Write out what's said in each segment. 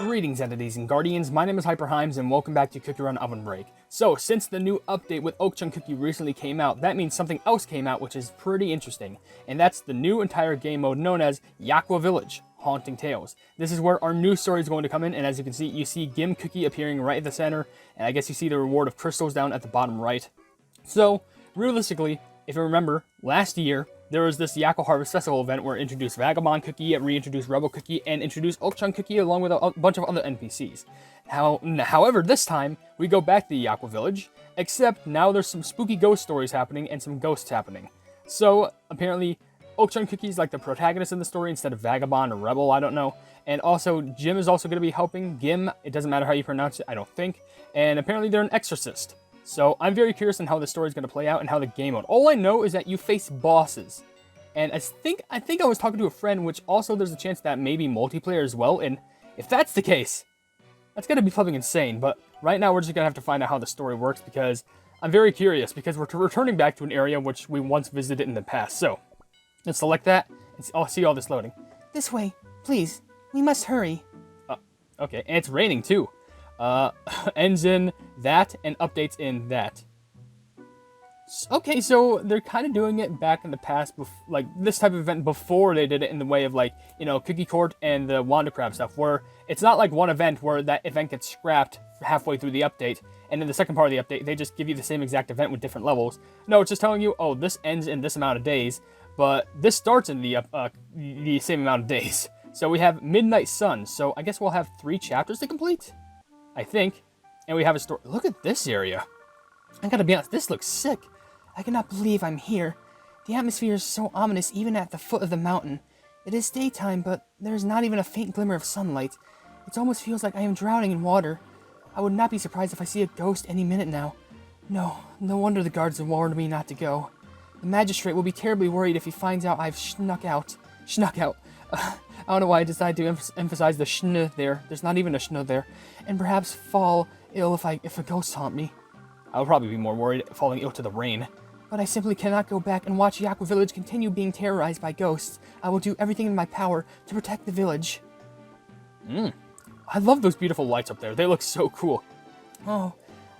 Greetings, entities and guardians. My name is HyperHimes, and welcome back to Cookie Run OvenBreak. So, since the new update with Okchun Cookie recently came out, that means something else came out, which is pretty interesting. And that's the new entire game mode known as Yakgwa Village, Haunting Tales. This is where our new story is going to come in, and as you see Gim Cookie appearing right at the center, and I guess you see the reward of crystals down at the bottom right. So, realistically, if you remember, last year, there was this Yakgwa Harvest Festival event where it introduced Vagabond Cookie, it reintroduced Rebel Cookie, and introduced Okchun Cookie along with a bunch of other NPCs. However, this time, we go back to the Yakgwa Village, except now there's some spooky ghost stories happening and some ghosts happening. So, apparently, Okchun Cookie is like the protagonist in the story instead of Vagabond or Rebel, I don't know. And also, Jim is also going to be helping. Gim, it doesn't matter how you pronounce it, I don't think. And apparently they're an exorcist. So I'm very curious on how the story is going to play out and how the game mode. All I know is that you face bosses. And I think I was talking to a friend, which also there's a chance that maybe multiplayer as well. And if that's the case, that's going to be flipping insane. But right now we're just going to have to find out how the story works because I'm very curious because we're returning back to an area which we once visited in the past. So let's select that and I'll see all this loading. This way, please. We must hurry. Okay, and it's raining too. Ends in that and updates in that. Okay, so they're kind of doing it back in the past, like this type of event before they did it in the way of like, you know, Cookie Court and the Wanda Crab stuff, where it's not like one event where that event gets scrapped halfway through the update, and in the second part of the update, they just give you the same exact event with different levels. No, it's just telling you, oh, this ends in this amount of days, but this starts in the same amount of days. So we have Midnight Sun, so I guess we'll have 3 chapters to complete? I think. And we have a story. Look at this area. I gotta be honest, this looks sick. I cannot believe I'm here. The atmosphere is so ominous even at the foot of the mountain. It is daytime, but there is not even a faint glimmer of sunlight. It almost feels like I am drowning in water. I would not be surprised if I see a ghost any minute now. No wonder the guards have warned me not to go. The magistrate will be terribly worried if he finds out I've snuck out. I don't know why I decided to emphasize the schn there. There's not even a schn there. And perhaps fall ill if a ghost haunt me. I would probably be more worried falling ill to the rain. But I simply cannot go back and watch Yakgwa Village continue being terrorized by ghosts. I will do everything in my power to protect the village. I love those beautiful lights up there. They look so cool. Oh,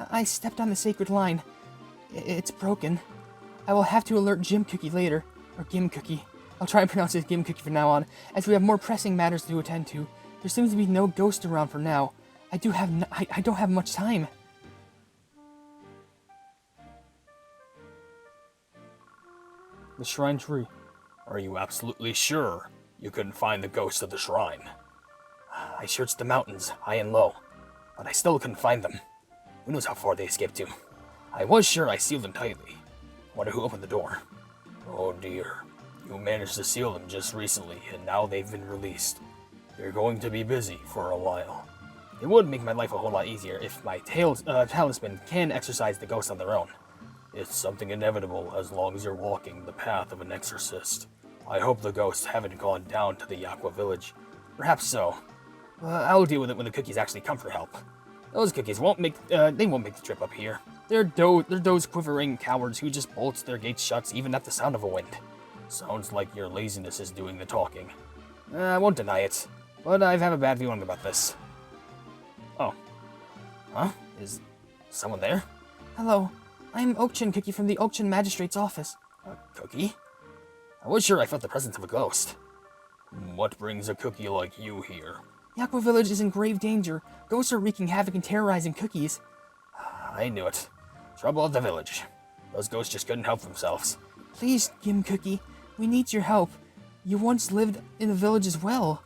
I stepped on the sacred line. It's broken. I will have to alert Jim Cookie later. Or Gim Cookie. I'll try and pronounce it Gim Cookie from now on, as we have more pressing matters to attend to. There seems to be no ghost around for now. I don't have much time. The shrine tree. Are you absolutely sure you couldn't find the ghost of the shrine? I searched the mountains, high and low, but I still couldn't find them. Who knows how far they escaped to? I was sure I sealed them tightly. Wonder who opened the door. Oh dear. You managed to seal them just recently, and now they've been released. You're going to be busy for a while. It would make my life a whole lot easier if my talisman can exorcise the ghosts on their own. It's something inevitable as long as you're walking the path of an exorcist. I hope the ghosts haven't gone down to the Yakgwa Village. Perhaps so. I'll deal with it when the cookies actually come for help. Those cookies won't make the trip up here. They're those quivering cowards who just bolts their gates shut even at the sound of a wind. Sounds like your laziness is doing the talking. I won't deny it, but I have a bad feeling about this. Oh. Huh? Is someone there? Hello. I'm Okchun Cookie from the Okchun Magistrate's office. A cookie? I was sure I felt the presence of a ghost. What brings a cookie like you here? Yakgwa Village is in grave danger. Ghosts are wreaking havoc and terrorizing cookies. I knew it. Trouble at the village. Those ghosts just couldn't help themselves. Please, Gim Cookie. We need your help. You once lived in the village as well.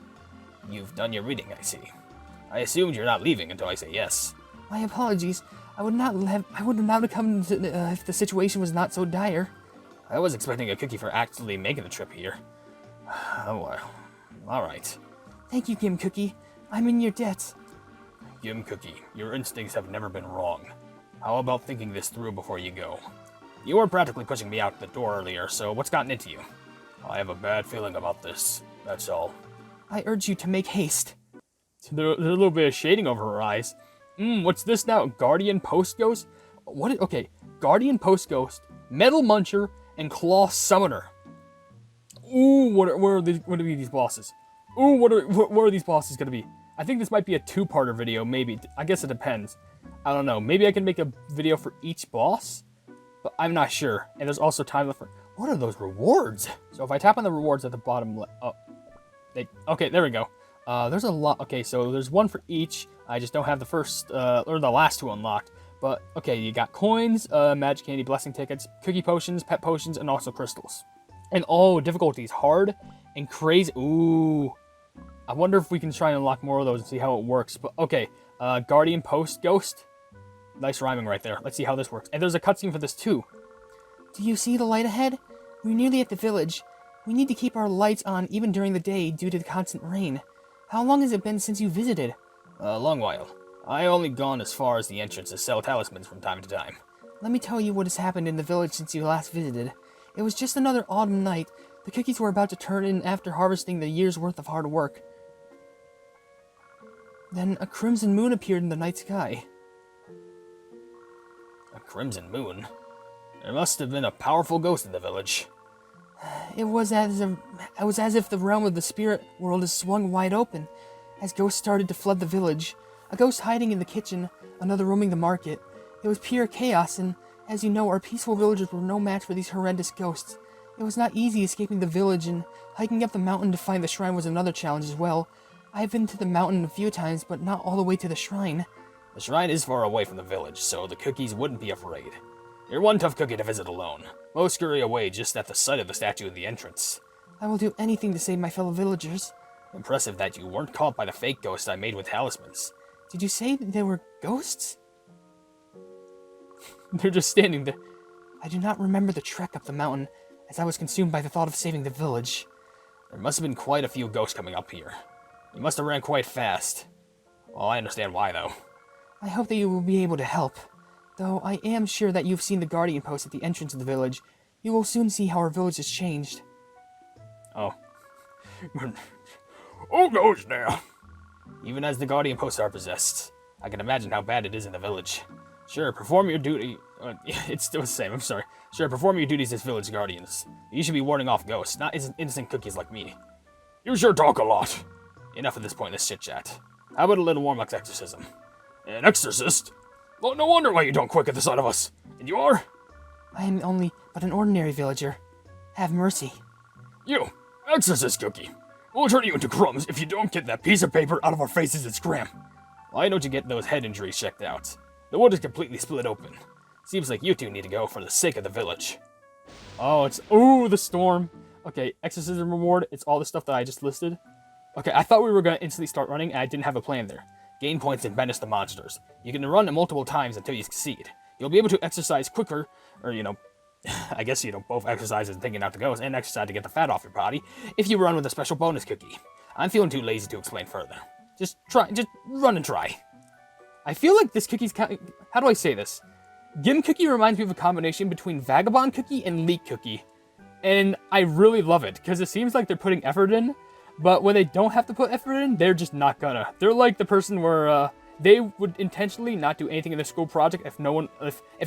You've done your reading, I see. I assumed you're not leaving until I say yes. My apologies. I would not have come if the situation was not so dire. I was expecting a cookie for actually making the trip here. Oh well. Alright. Thank you, Gim Cookie. I'm in your debt. Gim Cookie, your instincts have never been wrong. How about thinking this through before you go? You were practically pushing me out the door earlier, so what's gotten into you? I have a bad feeling about this, that's all. I urge you to make haste. There's a little bit of shading over her eyes. What's this now? Guardian Post Ghost? Okay, Guardian Post Ghost, Metal Muncher, and Claw Summoner. Ooh, what are these bosses? Ooh, what are these bosses gonna be? I think this might be a two-parter video, maybe. I guess it depends. I don't know. Maybe I can make a video for each boss, but I'm not sure. And there's also time left for... What are those rewards? So if I tap on the rewards at the bottom left... Oh. Okay, there we go. There's a lot... Okay, so there's one for each. I just don't have the first... or the last two unlocked. But, okay, you got coins, magic candy, blessing tickets, cookie potions, pet potions, and also crystals. And, oh, difficulties. Hard and crazy. Ooh. I wonder if we can try and unlock more of those and see how it works. But, okay, Guardian Post Ghost. Nice rhyming right there. Let's see how this works. And there's a cutscene for this, too. Do you see the light ahead? We're nearly at the village. We need to keep our lights on even during the day due to the constant rain. How long has it been since you visited? A long while. I only gone as far as the entrance to sell talismans from time to time. Let me tell you what has happened in the village since you last visited. It was just another autumn night. The cookies were about to turn in after harvesting the year's worth of hard work. Then a crimson moon appeared in the night sky. A crimson moon? There must have been a powerful ghost in the village. It was as if the realm of the spirit world is swung wide open, as ghosts started to flood the village. A ghost hiding in the kitchen, another roaming the market. It was pure chaos, and as you know, our peaceful villagers were no match for these horrendous ghosts. It was not easy escaping the village, and hiking up the mountain to find the shrine was another challenge as well. I've been to the mountain a few times, but not all the way to the shrine. The shrine is far away from the village, so the cookies wouldn't be afraid. You're one tough cookie to visit alone. Most scurry away just at the sight of the statue in the entrance. I will do anything to save my fellow villagers. Impressive that you weren't caught by the fake ghost I made with talismans. Did you say there were ghosts? They're just standing there. I do not remember the trek up the mountain, as I was consumed by the thought of saving the village. There must have been quite a few ghosts coming up here. You must have ran quite fast. Well, I understand why, though. I hope that you will be able to help. Though I am sure that you've seen the guardian post at the entrance of the village. You will soon see how our village has changed. Oh. Oh, goes now. Even as the guardian posts are possessed, I can imagine how bad it is in the village. Sure, perform your duty... it's still the same, I'm sorry. Sure, perform your duties as village guardians. You should be warding off ghosts, not innocent cookies like me. You sure talk a lot. Enough of this pointless chit-chat. How about a little warm-up exorcism? An exorcist? Well, no wonder why you don't quake at the sight of us. And you are? I am only but an ordinary villager. Have mercy. You, exorcist cookie. We'll turn you into crumbs if you don't get that piece of paper out of our faces and scram. Why don't you get those head injuries checked out? The wound is completely split open. Seems like you two need to go for the sake of the village. Oh, it's... Ooh, the storm. Okay, exorcism reward. It's all the stuff that I just listed. Okay, I thought we were going to instantly start running, and I didn't have a plan there. Gain points and banish the monsters. You can run multiple times until you succeed. You'll be able to exercise quicker, or, I guess, both exercise and thinking out the ghost, and exercise to get the fat off your body, if you run with a special bonus cookie. I'm feeling too lazy to explain further. Just run and try. I feel like this cookie's... How do I say this? Gim Cookie reminds me of a combination between Vagabond Cookie and Leek Cookie. And I really love it, because it seems like they're putting effort in, but when they don't have to put effort in, they're just not gonna. They're like the person where they would intentionally not do anything in their school project if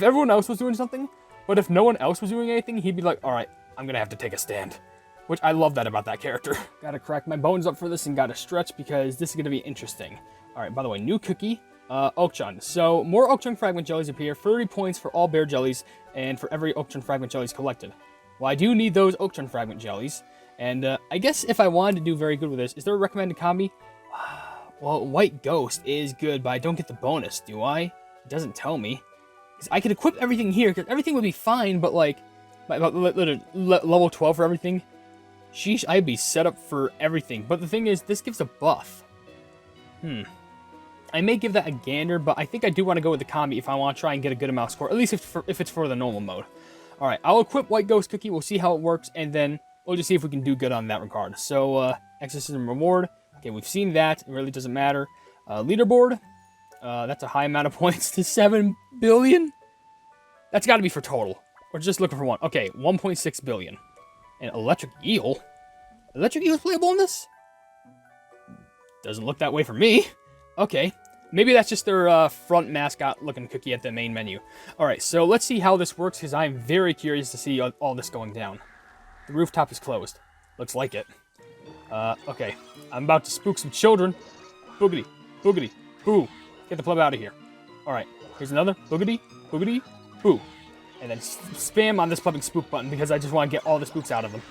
everyone else was doing something, but if no one else was doing anything, he'd be like, alright, I'm gonna have to take a stand. Which I love that about that character. Gotta crack my bones up for this and gotta stretch because this is gonna be interesting. Alright, by the way, new cookie. Okchun. So, more Okchun fragment jellies appear, 30 points for all bear jellies, and for every Okchun fragment jellies collected. Well, I do need those Okchun fragment jellies, and I guess if I wanted to do very good with this, is there a recommended combi? Well, White Ghost is good, but I don't get the bonus, do I? It doesn't tell me. Because I could equip everything here, because everything would be fine, but like, level 12 for everything, sheesh, I'd be set up for everything. But the thing is, this gives a buff. I may give that a gander, but I think I do want to go with the combi if I want to try and get a good amount of score, at least if it's for the normal mode. Alright, I'll equip White Ghost Cookie, we'll see how it works, and then we'll just see if we can do good on that regard. So, Exorcism Reward, okay, we've seen that, it really doesn't matter. Leaderboard, that's a high amount of points to 7 billion? That's got to be for total. We're just looking for one. Okay, 1.6 billion. And Electric Eel? Electric Eel's playable in this? Doesn't look that way for me. Okay, maybe that's just their front mascot-looking cookie at the main menu. Alright, so let's see how this works, because I'm very curious to see all this going down. The rooftop is closed. Looks like it. Okay, I'm about to spook some children. boogity, boogity, boo. Get the pleb out of here. All right, here's another, boogity, boogity, boo. And then spam on this plubbing spook button because I just want to get all the spooks out of them.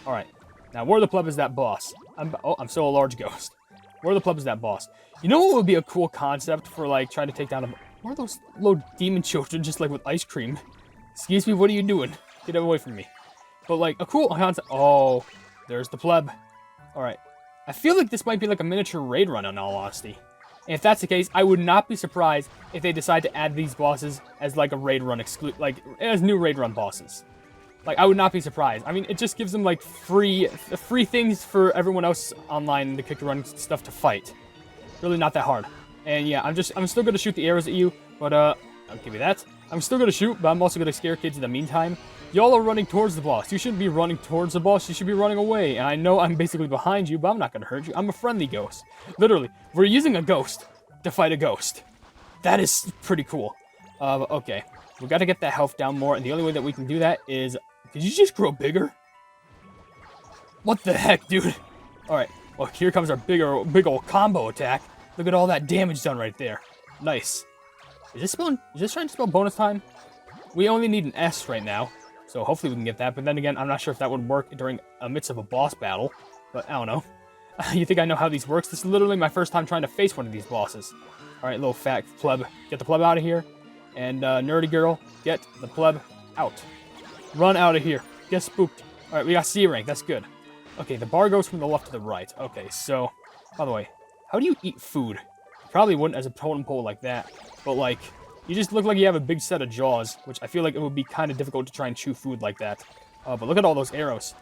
All right, now where the pleb is that boss? I'm still a large ghost. Where the pleb is that boss? You know what would be a cool concept for like trying to take down a... What are those little demon children just like with ice cream? Excuse me, what are you doing? Get away from me. But like a cool concept... Oh, there's the pleb. All right. I feel like this might be like a miniature raid run in all honesty. And if that's the case, I would not be surprised if they decide to add these bosses as like a raid run like as new raid run bosses. Like I would not be surprised. I mean, it just gives them like free things for everyone else online in the kick run stuff to fight. Really not that hard. And yeah, I'm still gonna shoot the arrows at you, but I'll give you that. I'm still gonna shoot, but I'm also gonna scare kids in the meantime. Y'all are running towards the boss. You shouldn't be running towards the boss. You should be running away. And I know I'm basically behind you, but I'm not gonna hurt you. I'm a friendly ghost. Literally, we're using a ghost to fight a ghost. That is pretty cool. Okay, we gotta get that health down more, and the only way that we can do that is... Did you just grow bigger? What the heck, dude? Alright, well, here comes our big old combo attack. Look at all that damage done right there. Nice. Is this trying to spell bonus time? We only need an S right now, so hopefully we can get that. But then again, I'm not sure if that would work during a midst of a boss battle. But I don't know. You think I know how these works? This is literally my first time trying to face one of these bosses. Alright, little fat pleb. Get the pleb out of here. And nerdy girl, get the pleb out. Run out of here. Get spooked. Alright, we got C rank. That's good. Okay, the bar goes from the left to the right. Okay, so, by the way, how do you eat food? You probably wouldn't as a totem pole like that. But, like, you just look like you have a big set of jaws, which I feel like it would be kind of difficult to try and chew food like that. But look at all those arrows.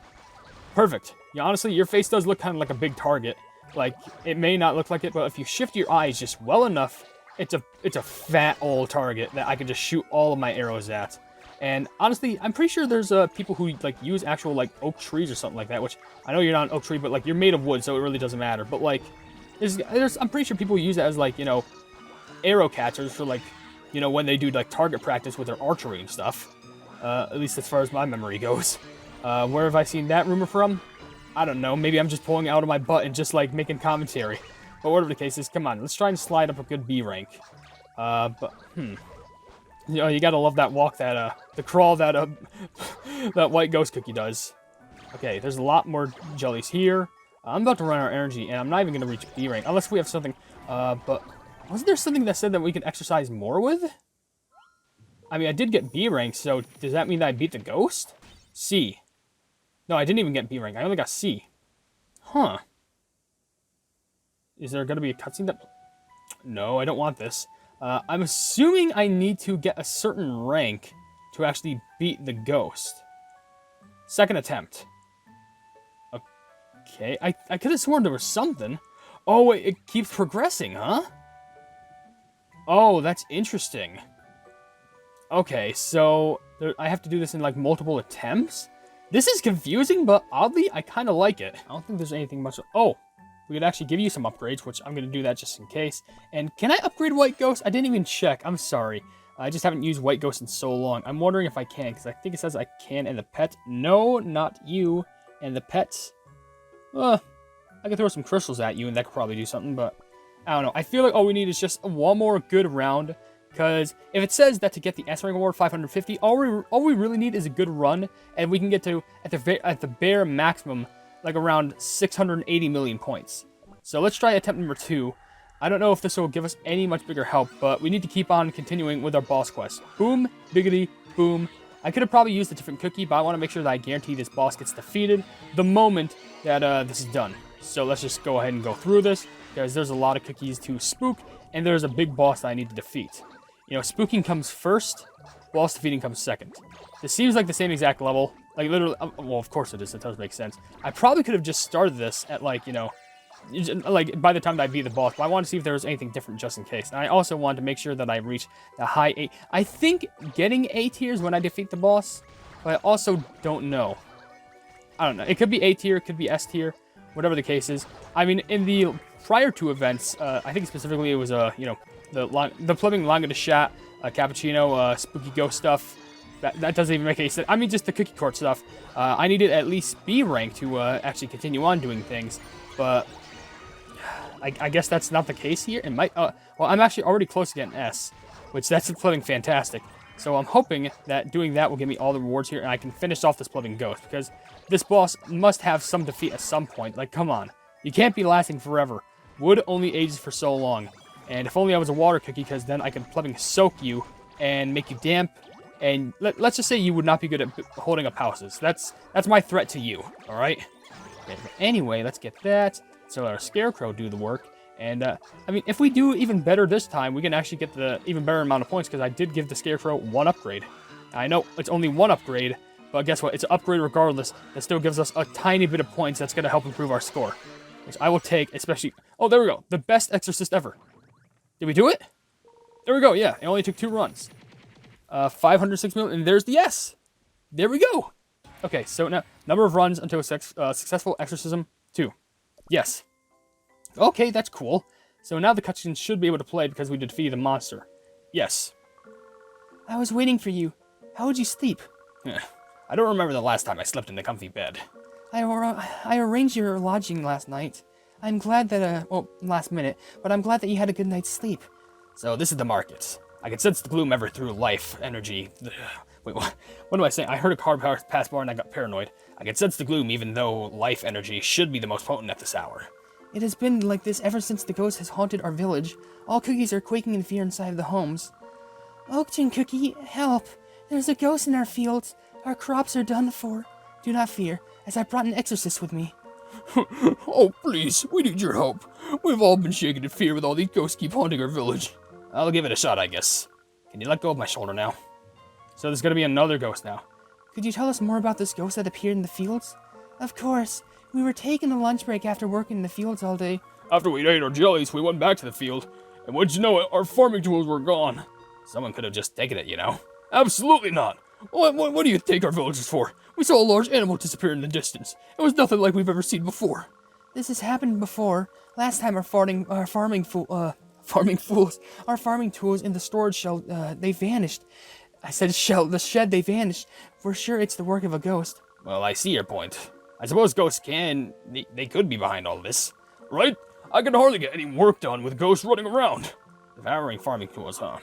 Perfect. Yeah, honestly, your face does look kind of like a big target. Like, it may not look like it, but if you shift your eyes just well enough, it's a fat old target that I can just shoot all of my arrows at. And honestly, I'm pretty sure there's people who like use actual like oak trees or something like that, which I know you're not an oak tree, but like you're made of wood, so it really doesn't matter. But like, I'm pretty sure people use it as like, you know, arrow catchers for like, you know, when they do like target practice with their archery and stuff. At least as far as my memory goes. Where have I seen that rumor from? I don't know. Maybe I'm just pulling it out of my butt and just like making commentary. But whatever the case is, come on, let's try and slide up a good B rank. You know, you gotta love that walk, that, the crawl that, that white ghost cookie does. Okay, there's a lot more jellies here. I'm about to run out of energy, and I'm not even gonna reach B rank, unless we have something, but wasn't there something that said that we can exercise more with? I mean, I did get B rank, so does that mean that I beat the ghost? C. No, I didn't even get B rank, I only got C. Huh. Is there gonna be a cutscene that... No, I don't want this. I'm assuming I need to get a certain rank to actually beat the ghost. Second attempt. Okay, I could have sworn there was something. Oh, wait, it keeps progressing, huh? Oh, that's interesting. Okay, so I have to do this in, like, multiple attempts? This is confusing, but oddly, I kind of like it. I don't think there's anything much... Oh! We could actually give you some upgrades, which I'm going to do that just in case. And can I upgrade White Ghost? I didn't even check. I'm sorry. I just haven't used White Ghost in so long. I'm wondering if I can, because I think it says I can. And the pet, no, not you. And the pets, I could throw some crystals at you, and that could probably do something, but I don't know. I feel like all we need is just one more good round, because if it says that to get the S rank award, 550, all we really need is a good run, and we can get to, at the bare maximum, like around 680 million points. So let's try attempt number 2. I don't know if this will give us any much bigger help, but we need to keep on continuing with our boss quest. Boom, biggity, boom. I could have probably used a different cookie, but I want to make sure that I guarantee this boss gets defeated the moment that this is done. So let's just go ahead and go through this, because there's a lot of cookies to spook, and there's a big boss that I need to defeat. You know, spooking comes first, boss defeating comes second. This seems like the same exact level. Like, literally, well, of course it is. It does make sense. I probably could have just started this at, like, you know, like, by the time that I beat the boss. But I wanted to see if there was anything different just in case. And I also wanted to make sure that I reach the high A. I think getting A tiers when I defeat the boss, but I also don't know. I don't know. It could be A tier, it could be S tier, whatever the case is. I mean, in the prior 2 events, I think specifically it was, you know, the plumbing Longa de Chat, Cappuccino, Spooky Ghost stuff. That doesn't even make any sense. I mean, just the cookie court stuff. I needed at least B rank to actually continue on doing things. But I guess that's not the case here. It might, well, I'm actually already close to getting S, which that's floating fantastic. So I'm hoping that doing that will give me all the rewards here, and I can finish off this floating ghost, because this boss must have some defeat at some point. Like, come on. You can't be lasting forever. Wood only ages for so long. And if only I was a water cookie, because then I could floating soak you and make you damp. And let's just say you would not be good at holding up houses. That's my threat to you, alright? Okay, anyway, let's get that. So our Scarecrow do the work. And, I mean, if we do even better this time, we can actually get the even better amount of points, because I did give the Scarecrow 1 upgrade. I know it's only 1 upgrade, but guess what? It's an upgrade regardless. That still gives us a tiny bit of points that's going to help improve our score. Which I will take, especially... Oh, there we go. The best Exorcist ever. Did we do it? There we go, yeah. It only took 2 runs. 506 million, and there's the S. There we go. Okay, so now, number of runs until a successful exorcism, 2. Yes. Okay, that's cool. So now the cutscene should be able to play because we defeated the monster. Yes. I was waiting for you. How would you sleep? I don't remember the last time I slept in a comfy bed. I arranged your lodging last night. I'm glad that, well, last minute, but I'm glad that you had a good night's sleep. So this is the market. I can sense the gloom ever through life energy. Wait, what am I saying? I heard a car pass by and I got paranoid. I can sense the gloom even though life energy should be the most potent at this hour. It has been like this ever since the ghost has haunted our village. All cookies are quaking in fear inside of the homes. Okchun cookie, help! There's a ghost in our fields. Our crops are done for. Do not fear, as I brought an exorcist with me. Oh, please, we need your help. We've all been shaken in fear with all these ghosts keep haunting our village. I'll give it a shot, I guess. Can you let go of my shoulder now? So there's going to be another ghost now. Could you tell us more about this ghost that appeared in the fields? Of course. We were taking a lunch break after working in the fields all day. After we ate our jellies, we went back to the field. And wouldn't you know it, our farming tools were gone. Someone could have just taken it, you know? Absolutely not. What do you think our village is for? We saw a large animal disappear in the distance. It was nothing like we've ever seen before. This has happened before. Last time our farming tools in the storage shell, they vanished. I said shell, the shed, they vanished. We're sure it's the work of a ghost. Well, I see your point. I suppose ghosts they could be behind all this. Right? I can hardly get any work done with ghosts running around. Devouring farming tools, huh?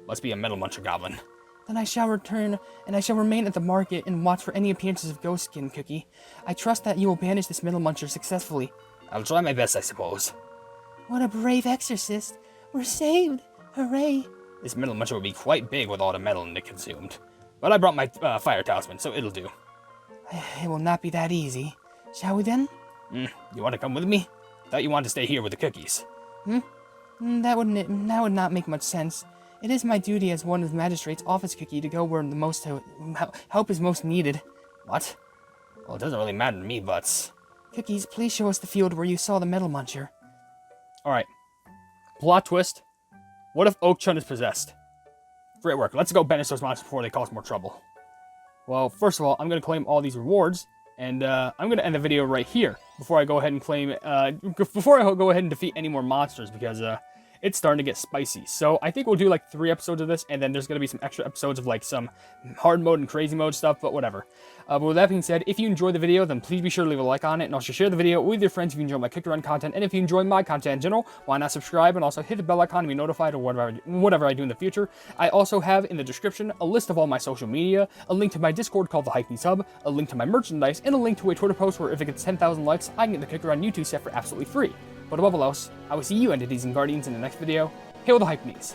Must be a metal muncher goblin. Then I shall return, and I shall remain at the market and watch for any appearances of ghost skin, Cookie. I trust that you will banish this metal muncher successfully. I'll try my best, I suppose. What a brave exorcist. We're saved. Hooray. This metal muncher will be quite big with all the metal in it consumed. But I brought my fire talisman, so it'll do. It will not be that easy. Shall we then? You want to come with me? Thought you wanted to stay here with the cookies. That would not make much sense. It is my duty as one of the magistrate's office, Cookie, to go where the most help is most needed. What? Well, it doesn't really matter to me, but... Cookies, please show us the field where you saw the metal muncher. Alright. Plot twist. What if Okchun is possessed? Great work. Let's go banish those monsters before they cause more trouble. Well, first of all, I'm going to claim all these rewards, and I'm going to end the video right here before I go ahead and defeat any more monsters, because it's starting to get spicy. So I think we'll do like 3 episodes of this, and then there's going to be some extra episodes of like some hard mode and crazy mode stuff, but whatever. But with that being said, if you enjoyed the video, then please be sure to leave a like on it, and also share the video with your friends if you enjoy my Cookie Run content, and if you enjoy my content in general, why not subscribe and also hit the bell icon to be notified of whatever I do in the future. I also have in the description a list of all my social media, a link to my Discord called the Hypenese Hub, a link to my merchandise, and a link to a Twitter post where if it gets 10,000 likes, I can get the Cookie Run YouTube set for absolutely free. But above all else, I will see you entities and guardians in the next video. Hail the Hypenese.